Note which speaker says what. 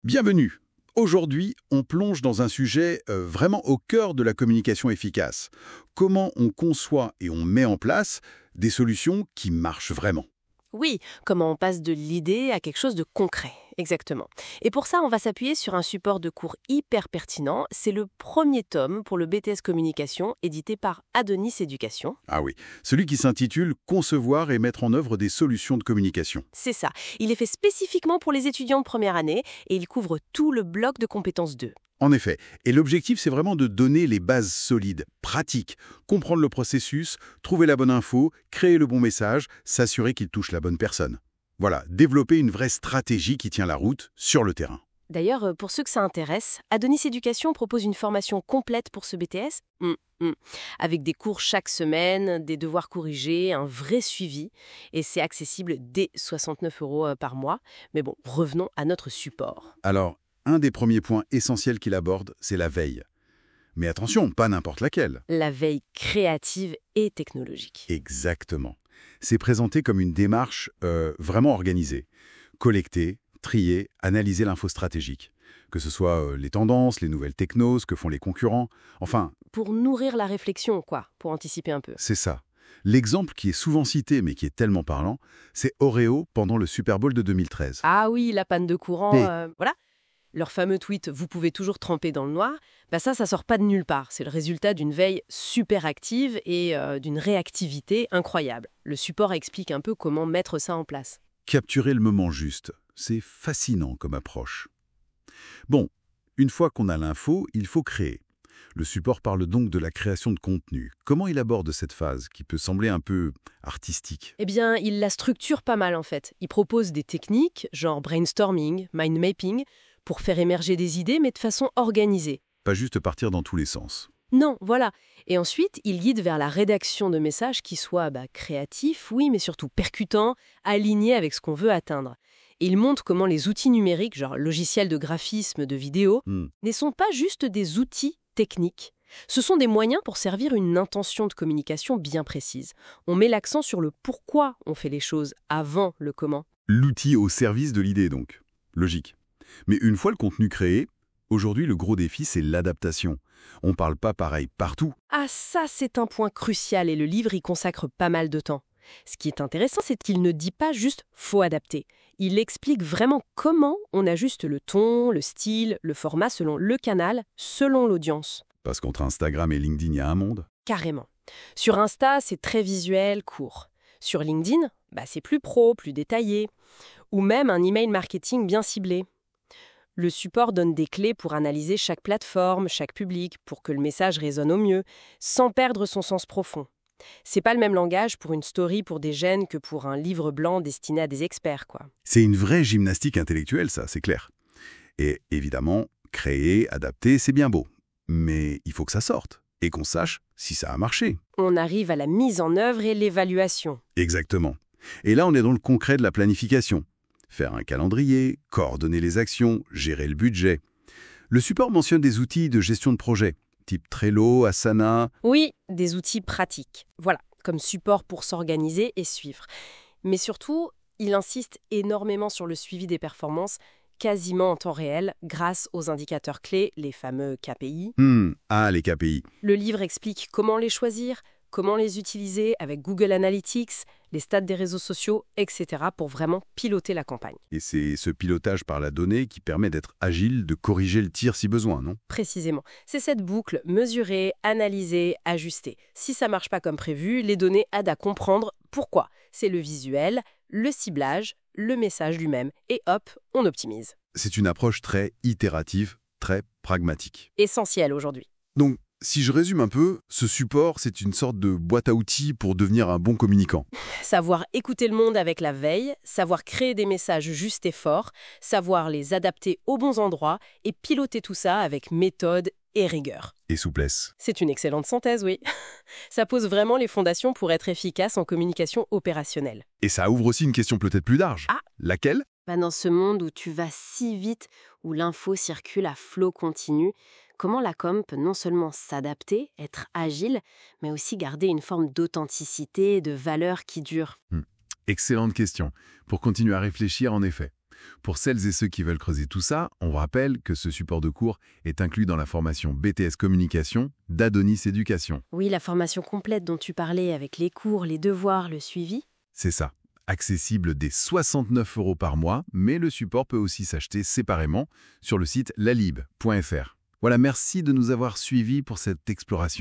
Speaker 1: Bienvenue. Aujourd'hui, on plonge dans un sujet vraiment au cœur de la communication efficace. Comment on conçoit et on met en place des solutions qui marchent vraiment.
Speaker 2: Oui, comment on passe de l'idée à quelque chose de concret, exactement. Et pour ça, on va s'appuyer sur un support de cours hyper pertinent. C'est le premier tome pour le BTS Communication, édité par Adonis Éducation.
Speaker 1: Ah oui, celui qui s'intitule « Concevoir et mettre en œuvre des solutions de communication
Speaker 2: C'est ça. Il est fait spécifiquement pour les étudiants de première année et il couvre tout le bloc de compétences 2. ».
Speaker 1: En effet, et l'objectif c'est vraiment de donner les bases solides, pratiques, comprendre le processus, trouver la bonne info, créer le bon message, s'assurer qu'il touche la bonne personne. Voilà, développer une vraie stratégie qui tient la route sur le terrain.
Speaker 2: D'ailleurs, pour ceux que ça intéresse, Adonis Éducation propose une formation complète pour ce BTS, avec des cours chaque semaine, des devoirs corrigés, un vrai suivi, et c'est accessible dès 69 € par mois. Mais bon, revenons à notre support.
Speaker 1: Alors, un des premiers points essentiels qu'il aborde, c'est la veille. Mais attention, pas n'importe laquelle.
Speaker 2: La veille créative et technologique.
Speaker 1: Exactement. C'est présenté comme une démarche vraiment organisée. Collecter, trier, analyser l'info stratégique. Que ce soit les tendances, les nouvelles technos, ce que font les concurrents. Enfin,
Speaker 2: Pour nourrir la réflexion, quoi, pour anticiper un peu.
Speaker 1: c'est ça. L'exemple qui est souvent cité, mais qui est tellement parlant, c'est Oreo pendant le Super Bowl de 2013.
Speaker 2: Ah oui, la panne de courant,
Speaker 1: Mais-
Speaker 2: voilà. Leur fameux tweet « Vous pouvez toujours tremper dans le noir », ça sort pas de nulle part. C'est le résultat d'une veille super active et d'une réactivité incroyable. Le support explique un peu comment mettre ça en place.
Speaker 1: Capturer le moment juste, c'est fascinant comme approche. Bon, une fois qu'on a l'info, il faut créer. Le support parle donc de la création de contenu. Comment il aborde cette phase qui peut sembler un peu artistique?
Speaker 2: Eh bien, il la structure pas mal en fait. Il propose des techniques, genre brainstorming, mind mapping, pour faire émerger des idées, mais de façon organisée.
Speaker 1: Pas juste partir dans tous les sens.
Speaker 2: Non, voilà. Et ensuite, il guide vers la rédaction de messages qui soient créatifs, oui, mais surtout percutants, alignés avec ce qu'on veut atteindre. Et il montre comment les outils numériques, genre logiciels de graphisme, de vidéo, ne sont pas juste des outils techniques. Ce sont des moyens pour servir une intention de communication bien précise. On met l'accent sur le pourquoi on fait les choses avant le comment.
Speaker 1: L'outil au service de l'idée donc. Logique. Mais une fois le contenu créé, aujourd'hui le gros défi c'est l'adaptation. On parle pas pareil partout.
Speaker 2: Ah ça, c'est un point crucial et le livre y consacre pas mal de temps. Ce qui est intéressant, c'est qu'il ne dit pas juste « faut adapter ». Il explique vraiment comment on ajuste le ton, le style, le format selon le canal, selon l'audience.
Speaker 1: Parce qu'entre Instagram et LinkedIn, il y a un monde.
Speaker 2: Carrément. Sur Insta, c'est très visuel, court. Sur LinkedIn, c'est plus pro, plus détaillé. Ou même un email marketing bien ciblé. Le support donne des clés pour analyser chaque plateforme, chaque public, pour que le message résonne au mieux, sans perdre son sens profond. C'est pas le même langage pour une story pour des jeunes que pour un livre blanc destiné à des experts, quoi.
Speaker 1: C'est une vraie gymnastique intellectuelle, ça, c'est clair. Et évidemment, créer, adapter, c'est bien beau. Mais il faut que ça sorte et qu'on sache si ça a marché.
Speaker 2: On arrive à la mise en œuvre et l'évaluation.
Speaker 1: Exactement. Et là, on est dans le concret de la planification. Faire un calendrier, coordonner les actions, gérer le budget. Le support mentionne des outils de gestion de projet, type Trello, Asana.
Speaker 2: Oui, des outils pratiques. Voilà, comme support pour s'organiser et suivre. Mais surtout, il insiste énormément sur le suivi des performances, quasiment en temps réel, grâce aux indicateurs clés, les fameux KPI.
Speaker 1: Les KPI.
Speaker 2: Le livre explique comment les choisir, comment les utiliser avec Google Analytics, les stats des réseaux sociaux, etc. pour vraiment piloter la campagne.
Speaker 1: Et c'est ce pilotage par la donnée qui permet d'être agile, de corriger le tir si besoin, non?
Speaker 2: Précisément. C'est cette boucle mesurer, analyser, ajuster. Si ça marche pas comme prévu, les données aident à comprendre pourquoi. C'est le visuel, le ciblage, le message lui-même. Et hop, on optimise.
Speaker 1: C'est une approche très itérative, très pragmatique.
Speaker 2: Essentiel aujourd'hui.
Speaker 1: Donc, si je résume un peu, ce support, c'est une sorte de boîte à outils pour devenir un bon communicant.
Speaker 2: Savoir écouter le monde avec la veille, savoir créer des messages justes et forts, savoir les adapter aux bons endroits et piloter tout ça avec méthode et rigueur.
Speaker 1: Et souplesse.
Speaker 2: C'est une excellente synthèse, oui. Ça pose vraiment les fondations pour être efficace en communication opérationnelle.
Speaker 1: Et ça ouvre aussi une question peut-être plus large.
Speaker 2: Ah.
Speaker 1: Laquelle?
Speaker 2: Dans ce monde où tu vas si vite, où l'info circule à flot continu, comment la com peut non seulement s'adapter, être agile, mais aussi garder une forme d'authenticité et de valeur qui dure?
Speaker 1: Excellente question. Pour continuer à réfléchir, en effet. Pour celles et ceux qui veulent creuser tout ça, on vous rappelle que ce support de cours est inclus dans la formation BTS Communication d'Adonis Éducation.
Speaker 2: Oui, la formation complète dont tu parlais avec les cours, les devoirs, le suivi.
Speaker 1: C'est ça. Accessible dès 69 € par mois, mais le support peut aussi s'acheter séparément sur le site lalib.fr. Voilà, merci de nous avoir suivis pour cette exploration.